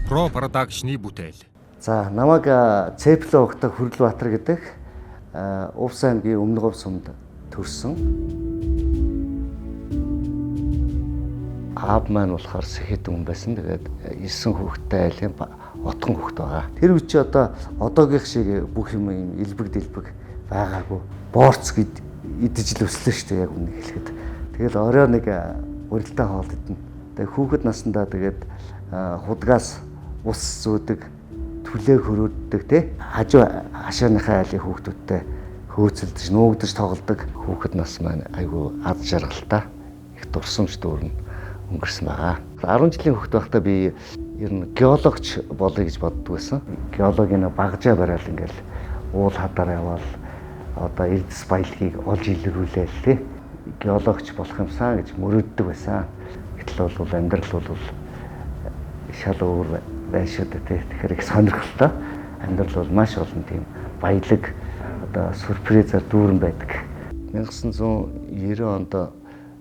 Pro Production-ы бүтээл. За намайг Цэплэ Огтог Хүрлбаатар гэдэг Увс аймгийн Өмнөговь сумд төрсөн. Аав маань болохоор сэхэд хүн байсан. Тэгээд 9 хүүхэдтэй айлын отгон хүүхэд байгаа. Тэр үчи одоогийн шиг бүх юм элбэг дэлбэг байгаагүй. Боорц идэж л өслөө шүү дээ яг үнийг хэлэхэд. Тэгэл орой нэг урилдаан хоол идэнэ. Тэгээд хүүхэд насндаа тэгээд худгаас ус зөөдөг, түлээг хөрөөддөг тий. Хажуу хашааныхаа айлын хүүхдүүдтэй хөөцөлдөж, нуугдаж тоглодог хүүхэд нас маань айгүй ад жаргалтай их дурсамж дүүрэн өнгөрсөн байгаа. 10 жилийн хүүхэд байхдаа би ер нь геологч болъё гэж боддог байсан. Геологийн багжаа барайл ингээл уул хадаар явал эрдэс баялагийг олж илрүүлээл тий. Геологч болох юмсан гэж мөрөөддөг байсан. Гэтэл бол амьдрал бол шал өөр байшаад тий. Тэгэхээр их сонирхолтой. Амьдрал бол маш олон тийм баялаг сюрпризээр дүүрэн байдаг. 1990 онд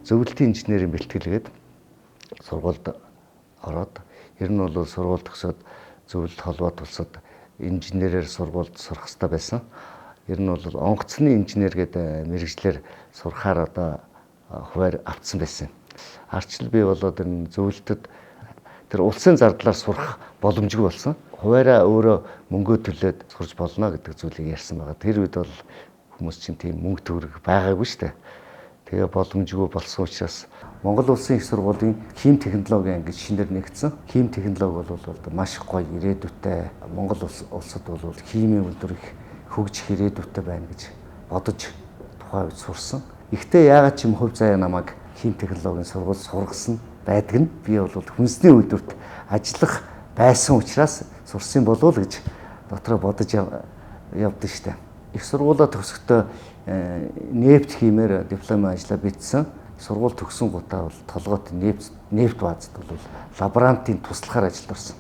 зөвлөлтийн инженерийн бэлтгэлгээд сургуульд ороод ер нь бол сургууль төгсөөд зөвлөлт холбоот улсад инженерээр сургуульд сурах хэрэгтэй байсан. Ер нь бол онгоцны инженер гэдэг мэргэжлэр сурахаар хуваар автсан байсан. Арчил би болоод энэ зөвлөлтөд тэр улсын зардлаар сурах боломжгүй болсон. Хуваараа өөрөө мөнгөө төлөөд сурч болно гэдэг зүйлийг ярьсан байгаа. Тэр үед бол хүмүүс чинь тийм мөнгө төгрөг байгаагүй шүү дээ. Тэгээ боломжгүй болсон учраас Монгол Улсын их сургуулийн хим технологи анги шинээр нэгдсэн. Хим технологи бол маш гоё ирээдүйтэй. Монгол улсад бол химийн үйлдвэр их хөгжих ирээдүйтэй байна гэж бодож тухайн үед сурсан. Гэхдээ яагаад ч юм хувь заяа намайг хим технологийн сургуульд сургасан байдаг нь би бол хүнсний үйлдвэрт ажиллах байсан учраас сурсан болов уу гэж дотроо бодож явдсан шүү дээ. Их сургуулаа төгсөхдөө нефт химээр дипломын ажлаа бичсэн. Сургууль төгсөн гутаа бол толгойд нефт баазд бол лаборантын туслахаар ажилд орсон.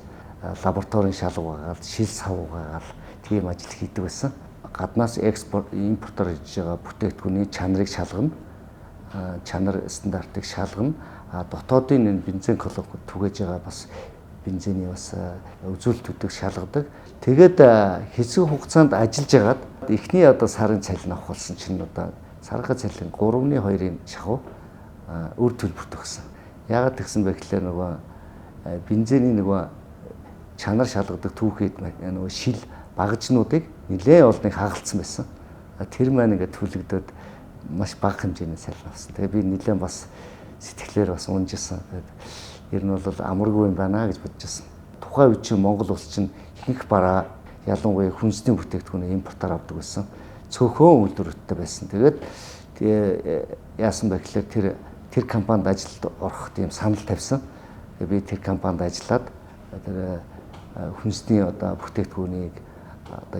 Лабораторийн шалгуу гагаал, шил сав гагаал тийм ажил хийдэг байсан. Гаднаас импортоор хийж байгаа бүтээгдэхүүний чанарыг шалгана. Чанар стандартыг шалгана. Дотоодын энэ бензин колонк түгэж байгаа бас бензиний бас үзүүлэлтүүдийг шалгадаг. Тэгээд хэсэг хугацаанд ажиллаж байгаад эхний сарын цалин авах болсон чинь сарга цалин 3.2-ын шахуу үр төлбөрт өгсөн. Яагаад тэгсэн бэ гэхээр бензиний чанар шалгадаг түүхэд шил багажнуудыг нэлээд олныг хагалцсан байсан. Тэр маань ингээд төлөгдөд маш бага хэмжээний цалин авсан. Тэгээ би нэлээд бас сэтгэлээр бас унжсан. Ер нь бол амаргүй юм байна гэж бодож байсан. Тухайн үед чинь Монгол улс чинь ихэнх бараа ялангуяа хүнсний бүтээгдэхүүн импортоор авдаг байсан. Цөөхөн үйлдвэртэй байсан. Тэгээд яасан бэ гэхээр тэр компанид ажилд орох тийм санал тавьсан. Би тэр компанид ажиллаад тэр хүнсний бүтээгдэхүүнийг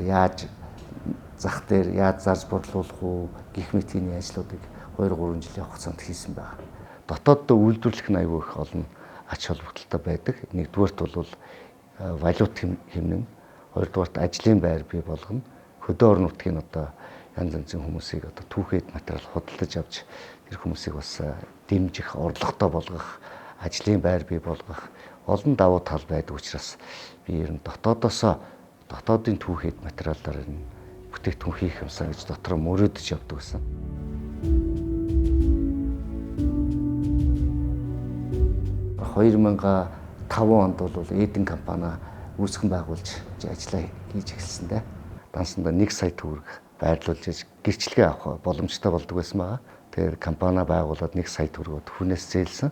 яаж зах дээр яаж зарж борлуулах уу гэх мэт тийм ажлуудыг 2-3 жилийн хугацаанд хийсэн байна. Дотооддоо үйлдвэрлэх нь аюул их олон ач холбогдолтой байдаг. Нэгдүгээрт бол валют хэмнэн, хоёрдугаарт ажлын байр бий болгоно. Хөдөө орон нутгийн янз янзын хүмүүсийг түүхэд материал худалдаж авч тэр хүмүүсийг бас дэмжих, орлоготой болгох, ажлын байр бий болгох олон давуу тал байдаг учраас би ер нь дотоодын түүхэд материалаар бүтээгдэхүүн хийх юмсан гэж дотроо мөрөөдөж явдаг гэсэн. - 2005 онд бол Эден компани үүсгэн байгуулж ажиллаа хийж эхэлсэн дээ. Дансандаа 1 сая төгрөг байрлуулж гэрчлэгээ авах боломжтой болдог байсан байгаа. Тэгэхээр компани байгуулад 1 сая төгрөгөд хүнээс зээлсэн.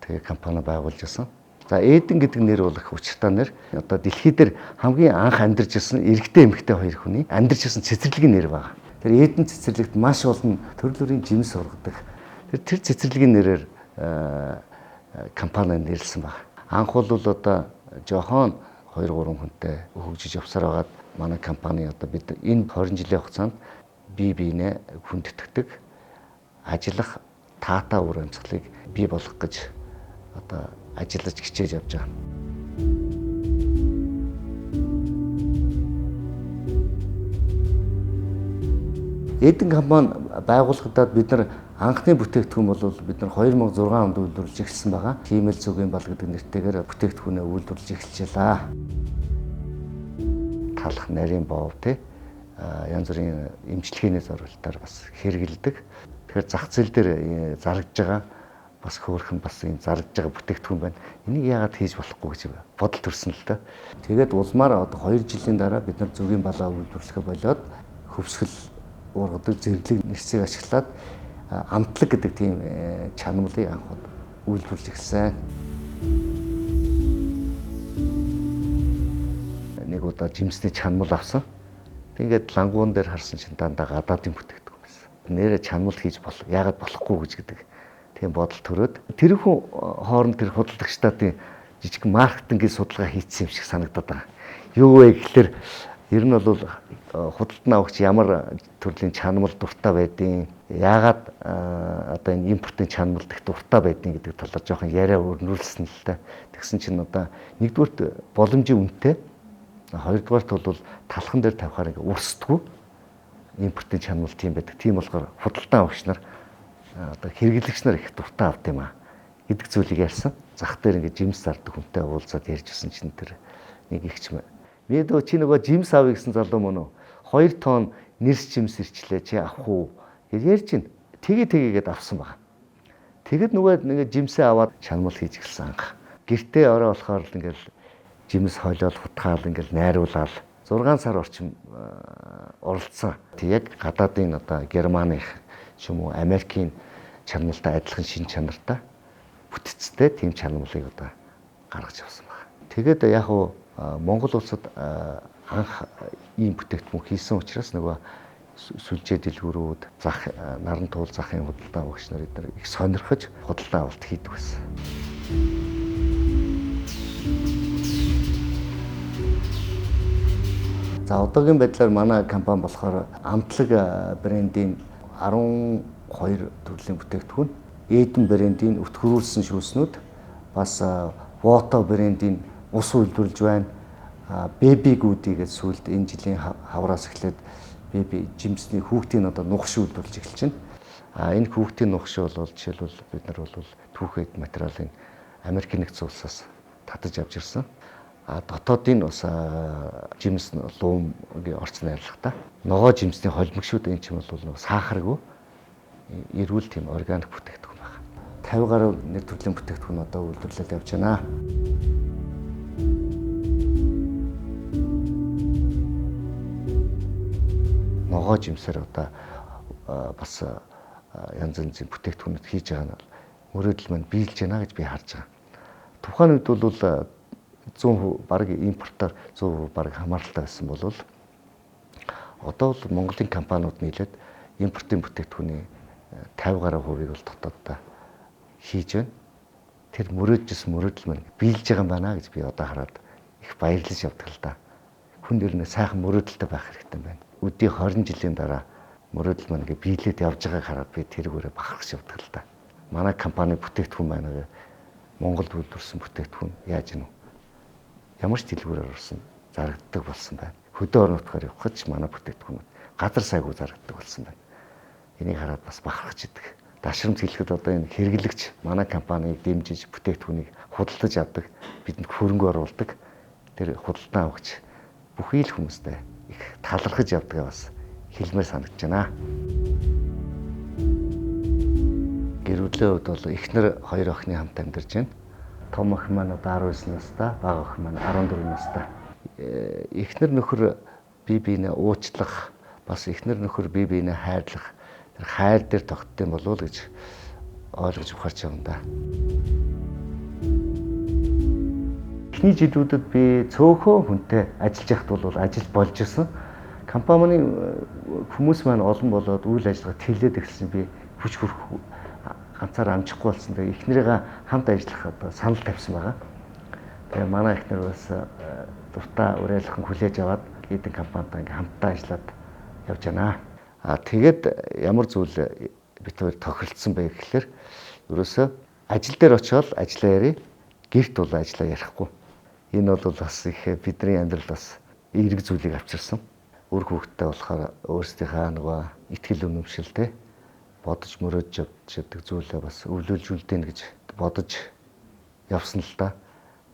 Тэгээ компани байгуулж ирсэн. За Эден гэдэг нэр бол их учиртай нэр. Дэлхий дээр хамгийн анх амьдарч ирсэн эрэгтэй эмэгтэй хоёр хүний амьдарч ирсэн цэцэрлэгийн нэр байгаа. Тэр Эден цэцэрлэгт маш олон төрөл бүрийн жимс ургадаг. Тэр цэцэрлэгийн нэрээр компани нэрлсэн байна. Анх бол жохон 2-3 хүнтэй хөгжиж явсаар байгаад манай компани бид энэ 20 жилийн хугацаанд бие биенээ хүндэтгдэг, ажиллах таатай үр амьсгалыг бий болгох гэж ажиллаж хичээж явж байгаа. Эден компани байгуулагдаад бид нар Анхны бүтээгдэхүүн бол бид нар 2006 онд үйлдвэрлэж эхэлсэн байгаа. Хиймэл цөгийн бал гэдэг нэртэйгээр бүтээгдэхүүнээ үйлдвэрлэж эхэлжээ. Талах нарийн боов янз бүрийн эмчилгээний зорилтоор бас хэрэгэлдэг. Тэгэхээр зах зээл дээр зарагдж байгаа бас хөөрхөн бас энэ зарагдж байгаа бүтээгдэхүүн байна. Энийг яагаад хийж болохгүй гэж бодол төрсөн л доо. Тэгээд улмаар одоо 2 жилийн дараа бид нар зөгийн балаа үйлдвэрлэхэ болоод хөвсгөл ургадаг зэрэглэг нэрсийг ашиглаад амтлаг гэдэг тийм чанамлыг анх үйлдвэрлэж эхэлсэн. Нэг удаа жимсний чанамл авсан. Тэгээд лангуун дээр харсан чинь дандаа гадаадын бүтээгдэхүүн байсан. Нэрэ чанамл хийж яагаад болохгүй гэж гэдэг тийм бодол төрөөд тэрхүү хооронд тэр худалдагчдын жижиг маркетингийн судалгаа хийцсэн юм шиг санагдаад байгаа. Юу вэ гэхээр ер нь бол худалдан авагч ямар төрлийн чанамл дуртай байдیں۔ Яагаад одоо энэ импортын чанамл их дуртай байдیں гэдэг талаар жоохон яриа өрнүүлсэн л та. Тэгсэн чинь одоо нэгдүгürt боломжийн үнэтэй, хоёрдугаарт бол талхан дээр тавихаар ингээ урсдаггүй импортын чанамл тийм байдаг. Тийм болохоор худалдан авагч нар одоо хэрэглэгч нар их дуртай авд юм гэдэг зүйлийг ярьсан. Зах дээр ингээ жимс зардаг хүнтэй уулзаад ярьж гисэн чинь тэр нэг ихч мэдөө чи нөгөө жимс авъя гэсэн залуу мөн үү? 2 тонн нэрс жимс ирчлээ чи авах уу? гэж ярьж байна. Тэгээгээд авсан баг. Тэгэд нөгөө нэг жимсээ аваад чанамл хийж эхэлсэн анх. Гэртээ орой болохоор л ингээл жимс хойлоод хутгаал ингээл найруулаад 6 сар орчим оролцсон. Яг гадаадын одоо Германых ч юм уу Америкийн чанамлтай адилхан шин чанартай бүтцтэй тийм чанамлыг одоо гаргаж авсан баг. Тэгэд яг уу Монгол улсад анх ийм бүтээгдэхүүн хийсэн учраас нөгөө сүлжээ дэлгүүрүүд наран туул захын худалдан авагч нар их сонирхож худалдан авалт хийдэг байсан. За одоогийн байдлаар манай компани болохоор амтлаг брендийн 12 төрлийн бүтээгдэхүүн, Эдэн брендийн өтгөрүүлсэн шүүснүүд, бас Вото брендийн ус үйлдвэрлэж байна. Бэби гүүдийг сүүлд энэ жилийн хавраас эхлээд бэби жимсний хүүхдийн одоо нугш үйлдвэрлэж эхэлж байна. Энэ хүүхдийн нугш бол жишээлбэл бид нар бол түүхэд материалын Америк нэгдсэн улсаас татаж авч ирсэн. Дотоодын бас жимс луумгийн орчин найрлагатай. Ногоо жимсний холимогшүүд энэ ч юм бол сахаргүй эрүүл тийм органик бүтээгдэхүүн байна. 50 гаруй нэр төрлийн бүтээгдэхүүн одоо үйлдвэрлэлд явж байна. Ногоо жимсээр одоо бас янз янзын бүтээгдэхүүнүүд хийж байгаа нь мөрөөдөл маань биелж байна гэж би харж байгаа. Тухайн үед бол 100% баг импортоор 100% баг хамааралтай байсан бол одоо бол Монголын компаниуд нийлээд импортын бүтээгдэхүүний 50 гаруй хувийг бол дотооддоо хийж байна. Тэр мөрөөдөл маань биелж байгаа юм байна гэж би одоо хараад их баярлаж явдаг л да. Хүн дөрнө сайхан мөрөөдөлтэй байх хэрэгтэй байна. Өдий 20 жилийн дараа мөрөөдөл маань ингээ биелээд явж байгааг хараад би тэрүүгээрээ бахархаж явдаг л да. Манай компани бүтээгдэхүүн маань Монголд үйлдвэрсэн бүтээгдэхүүн яаж гэнэ? Ямар ч дэлгүүрээр орсон зарагддаг болсон байна. Хөдөө орон нутгаар явхад ч манай бүтээгдэхүүнүүд газар сайгүй зарагддаг болсон байна. Энийг хараад бас бахархаж идэг. Дашрамж хэлэхэд одоо энэ хэрэглэгч манай компанийг дэмжиж бүтээгдэхүүнийг худалдаж авдаг, бидэнд хөрөнгө оруулдаг. Тэр худалдан авагч бүхий л хүмүүстэй их талархаж явдгаа бас хэлмээр санагдаж байна. Гэр бүлийн хувьд бол эхнэр 2 охины хамт амьдарч байна. Том охин маань одоо 19 настай, бага охин маань 14 настай. Эхнэр нөхөр бие биенээ уучлах, бас эхнэр нөхөр бие биенээ хайрлах, тэр хайр дээр тогтдсон болов уу гэж ойлгож ухаарч байгаа юм да. Эхний жилүүдэд би цөөхөн хүнтэй ажиллаж байхад бол ажил болж исэн. Компанийн хүмүүс маань олон болоод үйл ажиллагаа тэлээд ирсэн би хүч хөрөх ганцаар амжихгүй болсон. Тэгээ эхнэрийгээ хамт ажиллах одоо санал тавьсан байгаа. Тэгээ манай эхнэр бас дуртай уриалхан хүлээж аваад эдэн компанитай ингээм хамтдаа ажиллаад явж байна. Тэгээд ямар зүйл бид хоёр тохиролцсон бэ гэхээр ерөөсөө ажил дээр очиод ажиллаа ярив. Гэрт бол ажиллаа ярихгүй. Энэ бол бас их бидний амьдралд бас эерэг зүйлийг авчирсан. Үр хөвгттэй болохоор өөрсдийнхээ нөгөө итгэл үнэмшилтэй бодож мөрөөдж явдаг зүйлээ бас өвлүүлжүүлдэг гэж бодож явсан л та.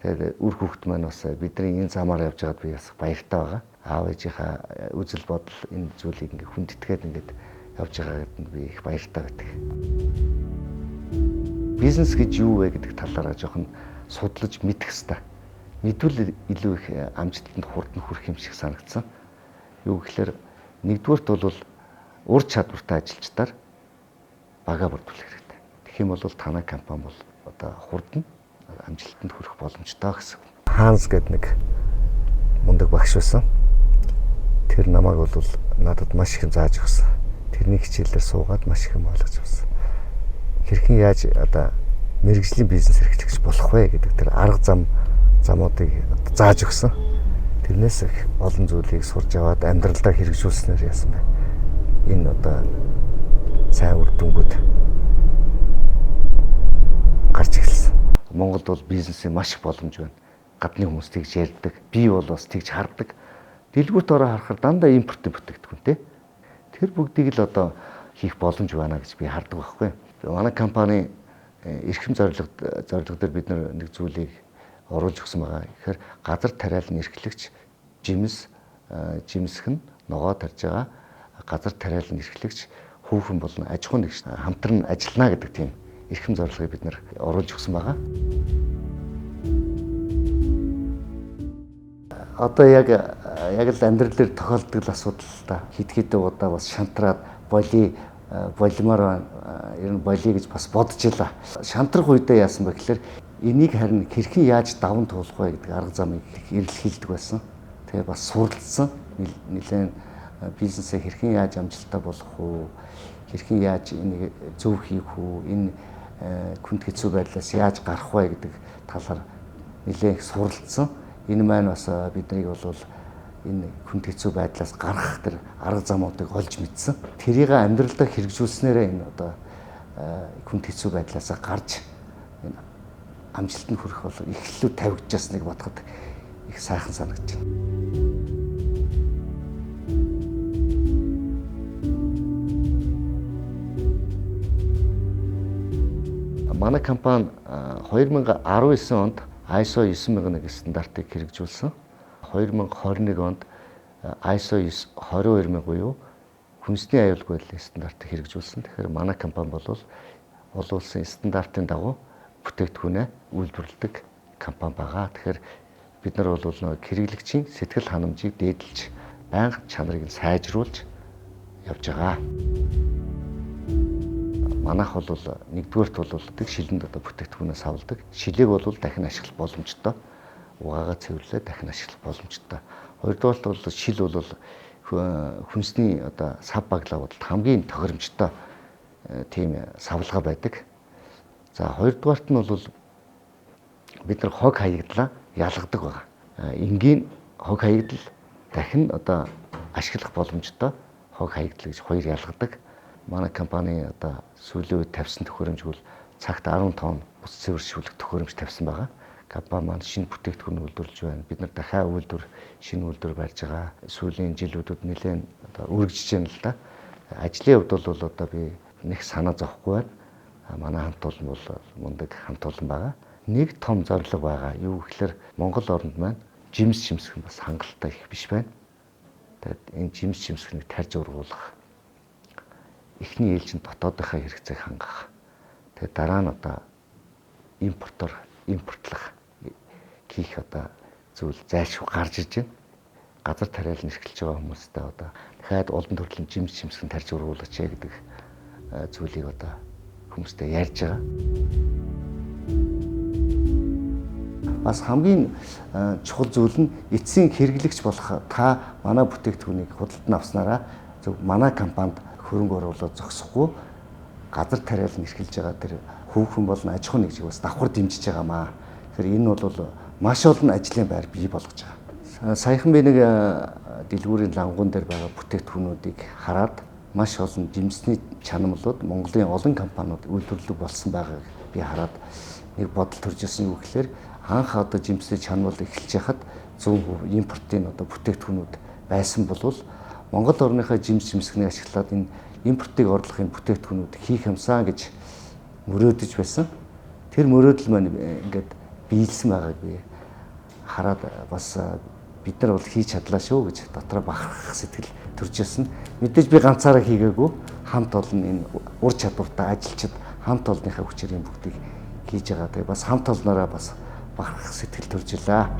Тэгээд үр хүүхэд маань бас бидний энэ замаар явж байгаад би бас баяртай байгаа. Аав ээжийнхаа үзэл бодол энэ зүйлийг ингээ хүндэтгээд ингээд явж байгаагаад би их баяртай байдаг. Бизнес гэж юу вэ гэдэг талаараа жоохон судлаж мэдэх хэрэгтэй. Мэдвэл илүү их амжилтанд хурдан хүрэх юм шиг санагдсан. Юу гэхээр нэгдүгээрт бол ур чадвартай ажилчдаар багаа бүрдүүлэх хэрэгтэй. Тэгэх юм бол танай компани бол одоо хурдан амжилтанд хүрэх боломжтой гэсэн. Ханс гэдэг нэг мундаг багш байсан. Тэр намайг бол надад маш их зааж өгсөн. Тэрний хичээлээр суугаад маш их ойлгож авсан. Хэрхэн яаж одоо мэргэжлийн бизнес эрхлэгч болох вэ гэдэг тэр арга замуудыг зааж өгсөн. Тэрнээс их олон зүйлийг сурж аваад амьдралдаа хэрэгжүүлснээр яасан бэ? Энэ одоо сайн үр дүнгууд гарч эхэлсэн. Монголд бол бизнесийн маш их боломж байна. Гадны хүмүүс тэгж ярьдаг. Би бол бас тэгж хардаг. Дэлгүүрт ороо харахаар дандаа импортын бүтээгдэхүүнтэй. Тэр бүгдийг л одоо хийх боломж байна гэж би хардаг байхгүй. Манай компани эрхэм зорилго дээр бид нэг зүйлийг оруулж өгсөн байгаа. Тэгэхээр газар тариалан эрхлэгч жимсэх нь ногоо тарж байгаа газар тариалан эрхлэгч хүүхэн болон аж ахуйн нэгж хамтран ажиллана гэдэг тийм эрхэм зорилгыг бид нэр оруулж өгсөн байгаа. Одоо яг л амьдрал дээр тохиолддог асуудал л да. Хэд удаа бас шантраад болимоор ер нь болиё гэж бас бодож илаа. Шантрах үедээ яасан бэ гэхээр энийг харин хэрхэн яаж даван туулах вэ гэдэг арга замыг эрэлхийлдэг байсан. Тэгээ бас суралцсан. Нэлээд бизнесээ хэрхэн яаж амжилттай болох вэ? Хэрхэн яаж энийг зөв хийх вэ? Энэ хүнд хэцүү байдлаас яаж гарах вэ гэдэг талаар нэлээд их суралцсан. Энэ маань бас биднийг бол энэ хүнд хэцүү байдлаас гарах тэр арга замуудыг олж мэдсэн. Тэрийг амьдралдаа хэрэгжүүлснээрээ энэ одоо хүнд хэцүү байдлаас гарч энэ амжилтанд хүрэх бол их илүү тавигдчихсныг бодоход их сайхан санагдаж байна. Манай компани 2019 онд ISO 9001 стандартыг хэрэгжүүлсэн. 2021 онд ISO 22000 буюу хүнсний аюулгүй байдлын стандартыг хэрэгжүүлсэн. Тэгэхээр манай компани бол олон улсын стандартын дагуу бүтээгдэхүүнээ үйлдвэрлэдэг компани байгаа. Тэгэхээр бид нар бол нэг хэрэглэгчийн сэтгэл ханамжийг дээдлж, байнга чанарыг нь сайжруулж явж байгаа. Манайх бол нэгдүгээрт бол шилэнд одоо бүтээгдэхүүнээс авалдаг. Шилийг бол дахин ашиглах боломжтой. Угаагаа цэвэрлээ дахин ашиглах боломжтой. Хоёрдугаарт бол шил бол хүнсний одоо сав баглаа бодолд хамгийн тохиромжтой тийм савлгаа байдаг. За хоёрдугаарт нь бол бид нар хог хаягдлаа ялгадаг байгаа. Энгийн хог хаягдал дахин одоо ашиглах боломжтой хог хаягдал гэж хоёр ялгадаг. Манай компани одоо сүүлийн үед тавьсан төхөөрөмж бол цагт 10 тонн бус цэвэршүүлэх төхөөрөмж тавьсан байгаа. Компани маань шинэ бүтээгдэхүүн үйлдвэрлэж байна. Бид нар дахиад шинэ үйлдвэр барьж байгаа. Сүүлийн жилүүдэд нэлээд одоо үргэлжиж байна л да. Ажлын хувьд бол одоо би нэг санаа зовхгүй байна. Манай хамт олон бол мундаг хамт олон байгаа. Нэг том зорилго байгаа. Юу гэхээр Монгол оронд маань жимс шимсэх нь бас хангалттай их биш байна. Тэгээд энэ жимс шимсэхнийг тарж ургуулах эхний ээлжинд дотоодынхаа хэрэгцээг хангах. Тэгээд дараа нь одоо импортлох хийх одоо зүйл зайлшгүй гарч иж байна. Газар тариалан эрхэлж байгаа хүмүүстээ одоо дахиад олон төрлийн жимс шимсгэн тарж ургуулаач гэдэг зүйлийг одоо хүмүүстээ ярьж байгаа. Бас хамгийн чухал зүйл нь эцсийн хэрэглэгч болох та манай бүтээгдэхүүнийг худалдан авснараа зөв манай компанид хөрөнгө оруулаад зогсохгүй газар тариалан эрхэлж байгаа тэр хүүхэн болон аж ахуйн нэгжийг бас давхар дэмжиж байгаамаа. Тэгэхээр энэ бол маш олон ажлын байр бий болгож байгаа. Саяхан би нэг дэлгүүрийн лангуун дээр байгаа бүтээгдэхүүнүүдийг хараад маш олон жимсний чанамлууд Монголын олон компаниуд үйлдвэрлэг болсон байгааг би хараад нэг бодол төрж ирсэн. Юу гэхээр анх одоо жимсний чанамл эхэлж яхад 100% импортын одоо бүтээгдэхүүнүүд байсан болвол Монгол орныхаа жимс шимсгнийг ашиглаад энэ импортыг орлохын бүтээгдэхүүнүүд хийх юмсан гэж мөрөөдөж байсан. Тэр мөрөөдөл маань ингээд биелсэн байгаагүй хараад бас бид нар бол хийж чадлаа шүү гэж дотроо бахархах сэтгэл төрж ирсэн. Мэдээж би ганцаараа хийгээгүй, хамт олон энэ ур чадвартай ажилчид хамт олонныхаа хүчээр энэ бүгдийг хийж байгаа. Тэгээ бас хамт олноороо бас бахархах сэтгэл төрж илаа.